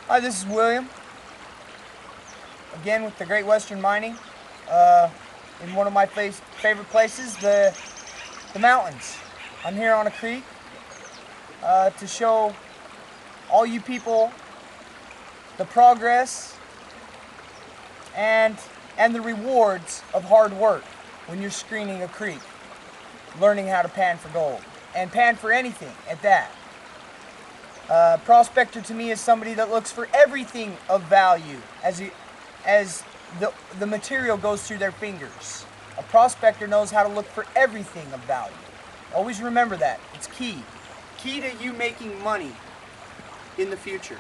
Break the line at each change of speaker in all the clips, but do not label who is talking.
Hi, this is William, again with the Great Western Mining, in one of my favorite places, the mountains. I'm here on a creek to show all you people the progress and the rewards of hard work when you're screening a creek, learning how to pan for gold, and pan for anything at that. Prospector to me is somebody that looks for everything of value as the material goes through their fingers. A prospector knows how to look for everything of value. Always remember that. It's key. Key to you making money in the future.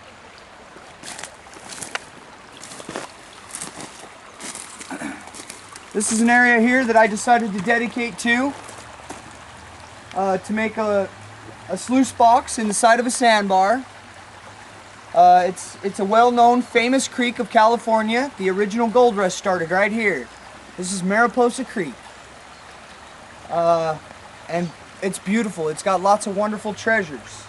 This is an area here that I decided to dedicate to make a sluice box in the side of a sandbar. It's a well-known, famous creek of California. The original gold rush started right here. This is Mariposa Creek. And it's beautiful. It's got lots of wonderful treasures.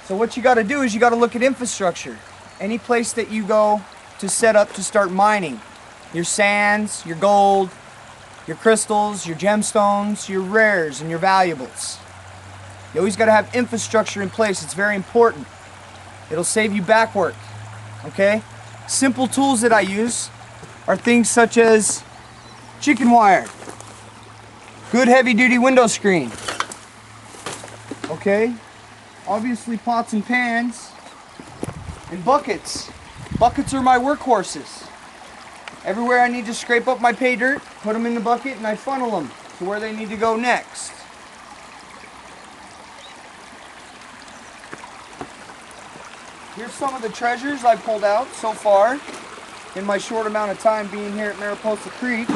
So what you got to do is you got to look at infrastructure. Any place that you go to set up to start mining. Your sands, your gold, your crystals, your gemstones, your rares, and your valuables. You always got to have infrastructure in place. It's very important. It'll save you back work. Okay? Simple tools that I use are things such as chicken wire, good heavy-duty window screen. Okay? Obviously pots and pans and buckets. Buckets are my workhorses. Everywhere I need to scrape up my pay dirt, put them in the bucket and I funnel them to where they need to go next. Here's some of the treasures I've pulled out so far in my short amount of time being here at Mariposa Creek.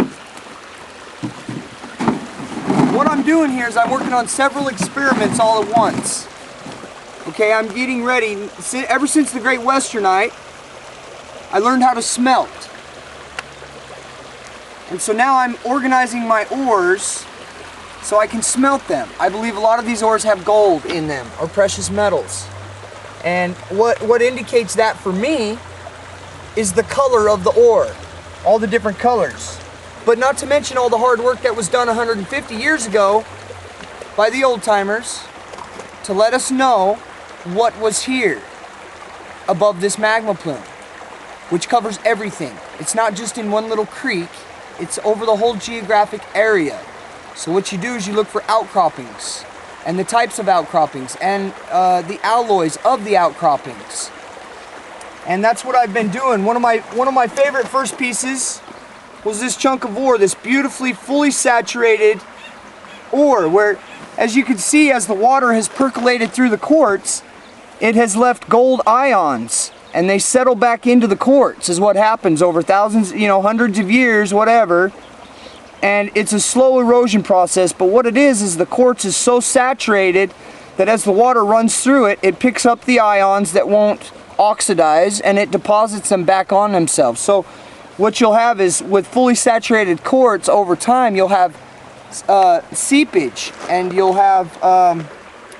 What I'm doing here is I'm working on several experiments all at once. Okay, I'm getting ready. Ever since the Great Westernite, I learned how to smelt. And so now I'm organizing my ores so I can smelt them. I believe a lot of these ores have gold in them or precious metals. And what indicates that for me is the color of the ore, all the different colors. But not to mention all the hard work that was done 150 years ago by the old timers to let us know what was here above this magma plume, which covers everything. It's not just in one little creek, it's over the whole geographic area. So what you do is you look for outcroppings and the types of outcroppings and the alloys of the outcroppings. And that's what I've been doing. One of my favorite first pieces was this chunk of ore, this beautifully fully saturated ore, where as you can see, as the water has percolated through the quartz, it has left gold ions and they settle back into the quartz is what happens over thousands, hundreds of years, whatever. And it's a slow erosion process, but what it is the quartz is so saturated that as the water runs through it, it picks up the ions that won't oxidize and it deposits them back on themselves. So what you'll have is with fully saturated quartz over time, you'll have seepage and you'll have a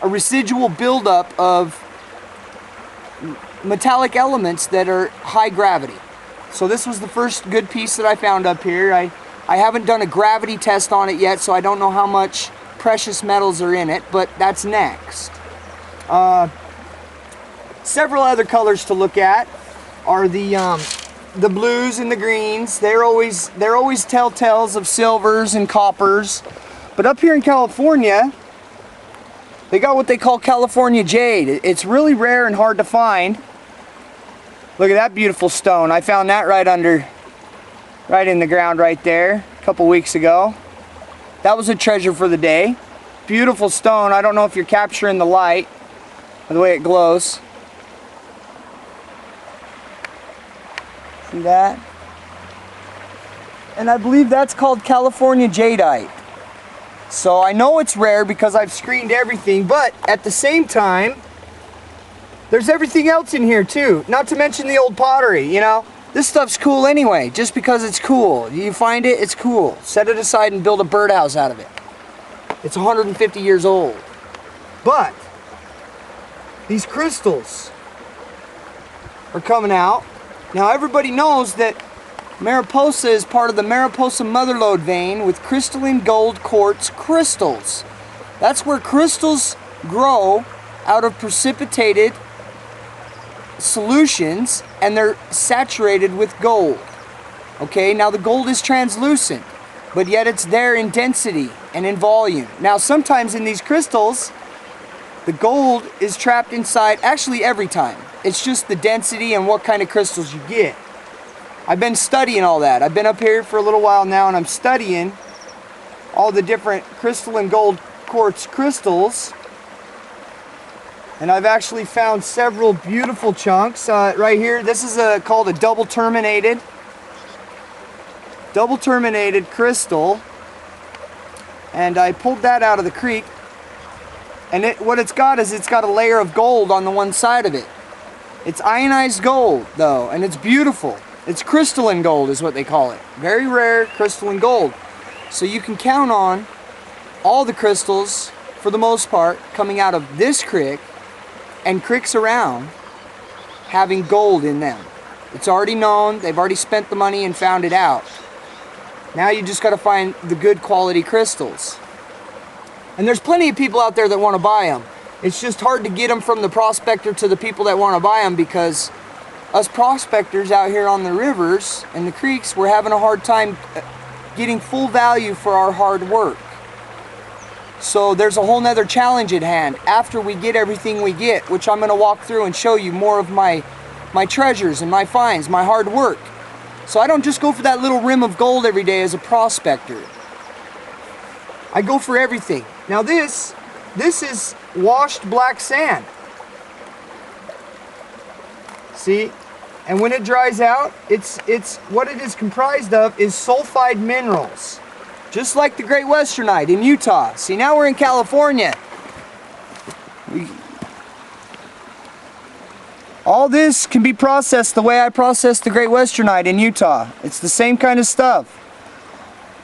residual buildup of metallic elements that are high gravity. So this was the first good piece that I found up here. I haven't done a gravity test on it yet, so I don't know how much precious metals are in it, but that's next. Several other colors to look at are the blues and the greens. They're always telltales of silvers and coppers. But up here in California, they got what they call California jade. It's really rare and hard to find. Look at that beautiful stone. I found that right in the ground right there a couple weeks ago. That was a treasure for the day. Beautiful stone. I don't know if you're capturing the light or the way it glows. See that? And I believe that's called California jadeite. So I know it's rare because I've screened everything, but at the same time, there's everything else in here too. Not to mention the old pottery, This stuff's cool anyway, just because it's cool. You find it, it's cool. Set it aside and build a birdhouse out of it. It's 150 years old. But these crystals, are coming out. Now everybody knows that Mariposa is part of the Mariposa Motherlode vein with crystalline gold quartz crystals. That's where crystals grow out of precipitated solutions, and they're saturated with gold. Okay, now the gold is translucent, but yet it's there in density and in volume. Now sometimes in these crystals, the gold is trapped inside, actually every time. It's just the density and what kind of crystals you get. I've been studying all that. I've been up here for a little while now, and I'm studying all the different crystalline gold quartz crystals. And I've actually found several beautiful chunks. Right here, this is called a double terminated crystal. And I pulled that out of the creek. And what it's got is it's got a layer of gold on the one side of it. It's ionized gold though, and it's beautiful. It's crystalline gold is what they call it. Very rare crystalline gold. So you can count on all the crystals, for the most part, coming out of this creek and creeks around having gold in them. It's already known, they've already spent the money and found it out. Now you just got to find the good quality crystals. And there's plenty of people out there that want to buy them. It's just hard to get them from the prospector to the people that want to buy them, because us prospectors out here on the rivers and the creeks, we're having a hard time getting full value for our hard work. So there's a whole nother challenge at hand after we get everything we get, which I'm going to walk through and show you more of my treasures and my finds, my hard work. So I don't just go for that little rim of gold every day as a prospector. I go for everything. Now this is washed black sand. See? And when it dries out, it's what it is comprised of is sulfide minerals. Just like the Great Westernite in Utah. See, now we're in California. All this can be processed the way I processed the Great Westernite in Utah. It's the same kind of stuff.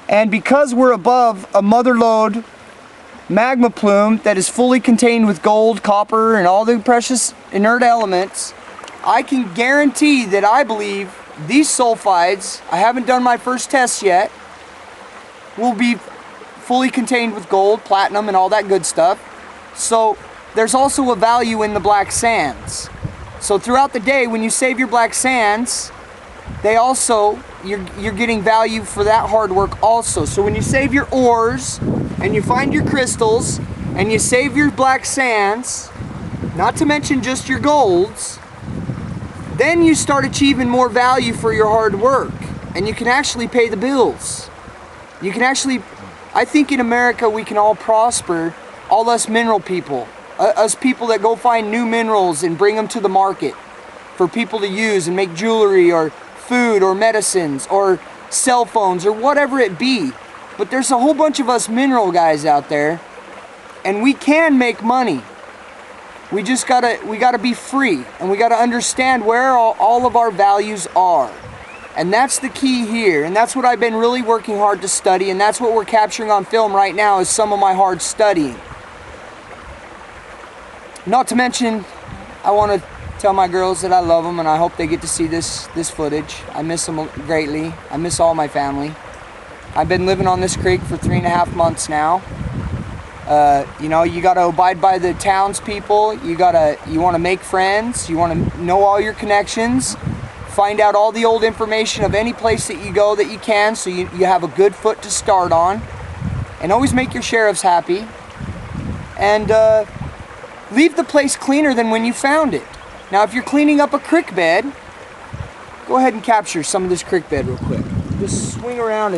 And because we're above a mother lode magma plume that is fully contained with gold, copper, and all the precious inert elements, I can guarantee that I believe these sulfides, I haven't done my first test yet, will be fully contained with gold, platinum, and all that good stuff. So there's also a value in the black sands. So throughout the day, when you save your black sands, they also, you're getting value for that hard work also. So when you save your ores, and you find your crystals, and you save your black sands, not to mention just your golds, then you start achieving more value for your hard work, and you can actually pay the bills. You can actually, I think in America we can all prosper, all us mineral people, us people that go find new minerals and bring them to the market for people to use and make jewelry or food or medicines or cell phones or whatever it be. But there's a whole bunch of us mineral guys out there, and we can make money. We just gotta be free, and we gotta understand where all of our values are. And that's the key here, and that's what I've been really working hard to study, and that's what we're capturing on film right now is some of my hard studying. Not to mention, I want to tell my girls that I love them, and I hope they get to see this footage. I miss them greatly. I miss all my family. I've been living on this creek for 3.5 months now. You know, you got to abide by the townspeople. You want to make friends. You want to know all your connections. Find out all the old information of any place that you go that you can, so you have a good foot to start on. And always make your sheriffs happy. And leave the place cleaner than when you found it. Now, if you're cleaning up a creek bed, go ahead and capture some of this creek bed real quick. Just swing around and